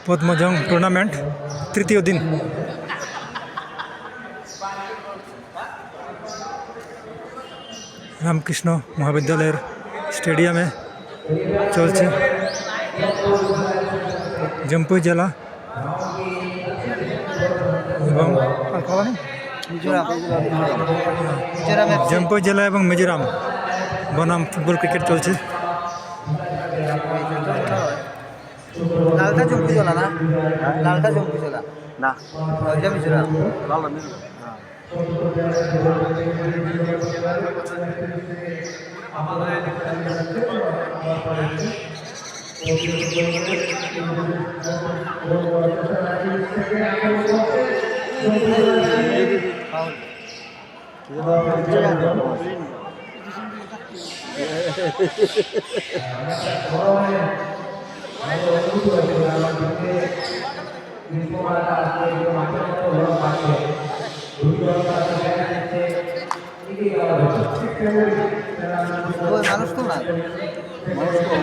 Padmajung tournament তৃতীয় দিন। রামকৃষ্ণ মহাবিদ্যালয়ের স্টেডিয়ামে চলছে। জম্পুই জেলা এবং জম্পুই জেলা এবং মিজোরাম বনাম ফুটবল ক্রিকেট চলছে। লালটা জম্পি জলা না, লালটা জম্পি জলা না ওইটা মিজোরাম। ভালো মিল মানুষ তো না, মানুষ কম